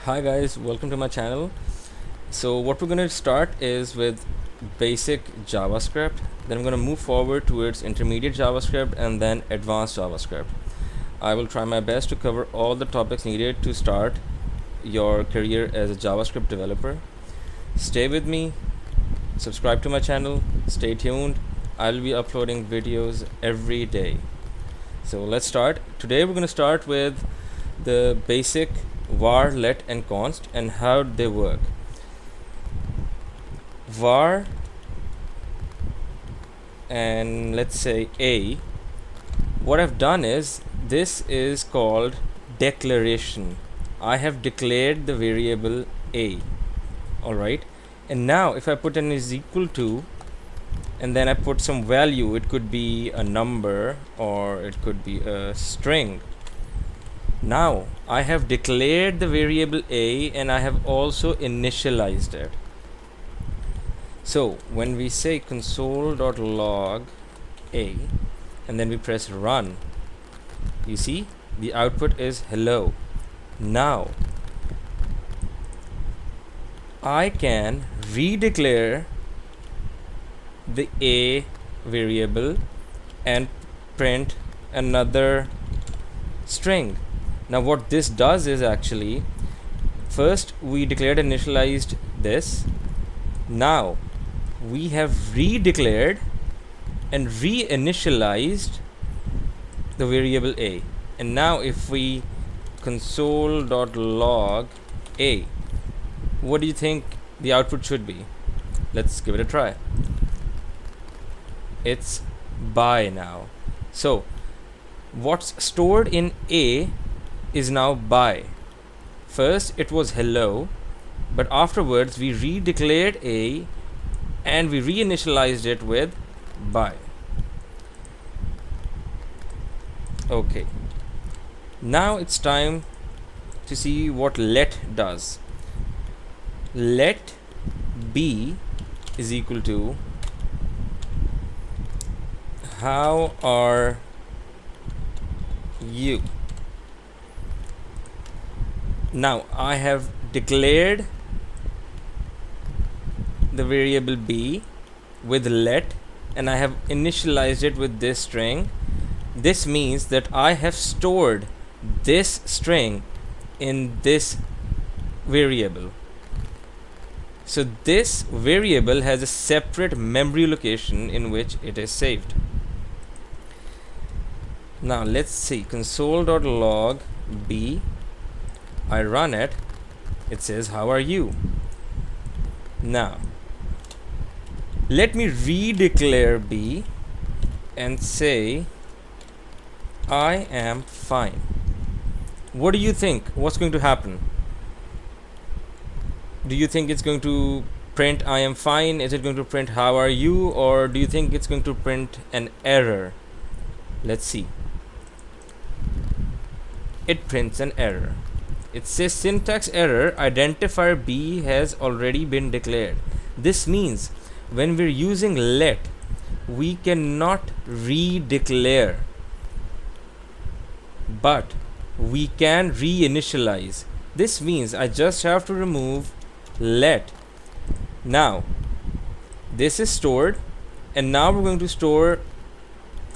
Hi guys, welcome to my channel. So what we're going to start is with basic JavaScript, then I'm going to move forward towards intermediate JavaScript and then advanced JavaScript. I will try my best to cover all the topics needed to start your career as a JavaScript developer. Stay with me, subscribe to my channel, stay tuned. I'll be uploading videos every day. So let's start. Today we're going to start with the basic var, let and const and how they work. Var and let's say a, what I've done is this is called declaration. I have declared the variable a. Alright, and now if I put an is equal to and then I put some value, it could be a number or it could be a string. Now I have declared the variable a and I have also initialized it. So when we say console.log a and then we press run, you see the output is hello. Now I can redeclare the a variable and print another string. Now what this does is actually, first we declared initialized this. Now we have redeclared and reinitialized the variable a, and now if we console.log a, what do you think the output should be? Let's give it a try. It's by now. So what's stored in a is now by. First it was hello, but afterwards we redeclared a and we reinitialized it with by. Okay, now it's time to see what let does. Let b is equal to how are you. Now I have declared the variable b with let and I have initialized it with this string. This means that I have stored this string in this variable. So this variable has a separate memory location in which it is saved. Now let's see, console.log b, I run it, it says how are you. Now let me redeclare b and say I am fine. What do you think? What's going to happen? Do you think it's going to print I am fine? Is it going to print how are you? Or do you think it's going to print an error? Let's see. It prints an error. It says syntax error, identifier b has already been declared. This means when we're using let, we cannot redeclare, but we can reinitialize. This means I just have to remove let. Now this is stored and now we're going to store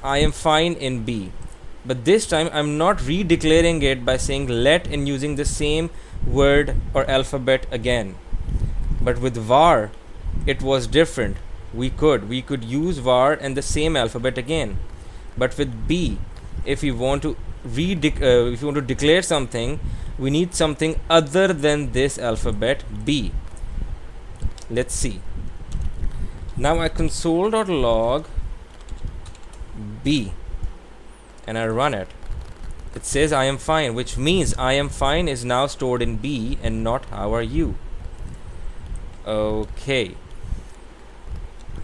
I am fine in b. But this time I'm not redeclaring it by saying let and using the same word or alphabet again. But with var it was different. We could use var and the same alphabet again. But with b, if you want to declare something, we need something other than this alphabet b. Let's see. Now I console.log b and I run it. It says I am fine, which means I am fine is now stored in b and not how are you. Okay,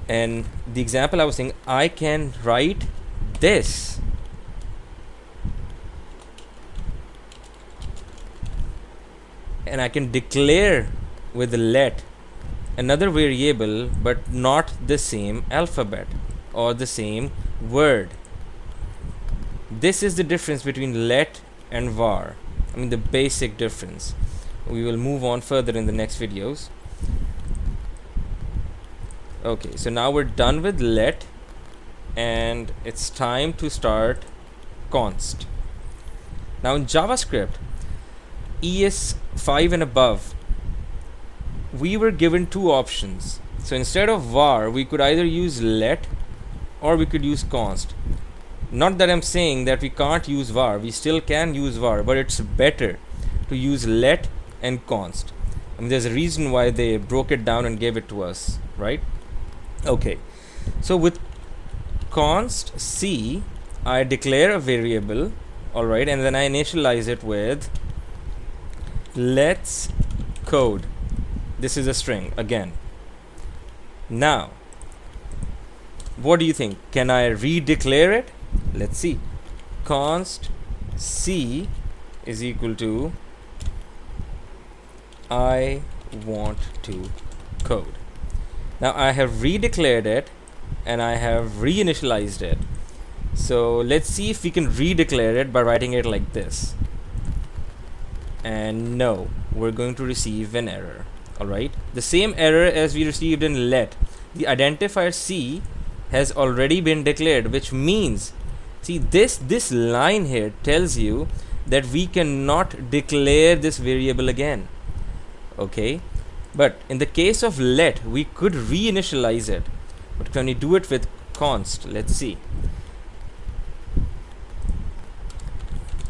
and the example I was saying, I can write this and I can declare with let another variable but not the same alphabet or the same word. This is the difference between let and var. I mean the basic difference. We will move on further in the next videos. Okay, so now we're done with let, and it's time to start const. Now in JavaScript ES5 and above, we were given two options. So instead of var, we could either use let or we could use const. Not that I'm saying that we can't use var, we still can use var, but it's better to use let and const. I mean, there's a reason why they broke it down and gave it to us, right? Okay, so with const c, I declare a variable, alright, and then I initialize it with let's code. This is a string again. Now, what do you think? Can I redeclare it? Let's see. Const c is equal to I want to code. Now I have redeclared it and I have reinitialized it. So let's see if we can redeclare it by writing it like this. And no, we're going to receive an error. Alright, the same error as we received in let. The identifier c has already been declared, which means, see, this line here tells you that we cannot declare this variable again. Okay, but in the case of let, we could reinitialize it. But can we do it with const? Let's see.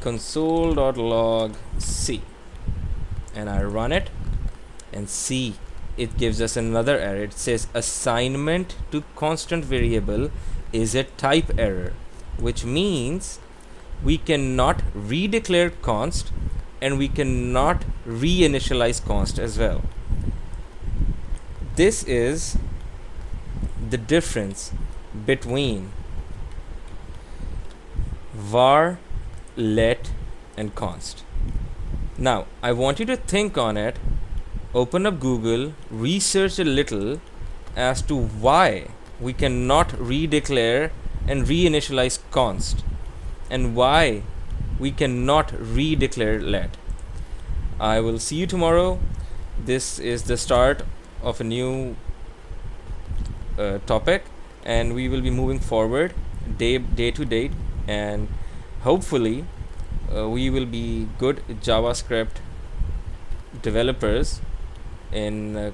Console.log c, and I run it and see it gives us another error. It says assignment to constant variable is a type error, which means we cannot redeclare const and we cannot reinitialize const as well. This is the difference between var, let, and const. Now I want you to think on it. Open up Google, research a little as to why we cannot redeclare and reinitialize const, and why we cannot redeclare let. I will see you tomorrow. This is the start of a new topic, and we will be moving forward day to day, and hopefully we will be good JavaScript developers in a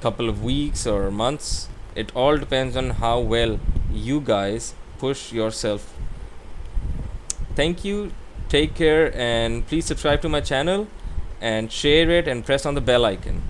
couple of weeks or months. It all depends on how well you guys push yourself. Thank you, take care, and please subscribe to my channel and share it and press on the bell icon.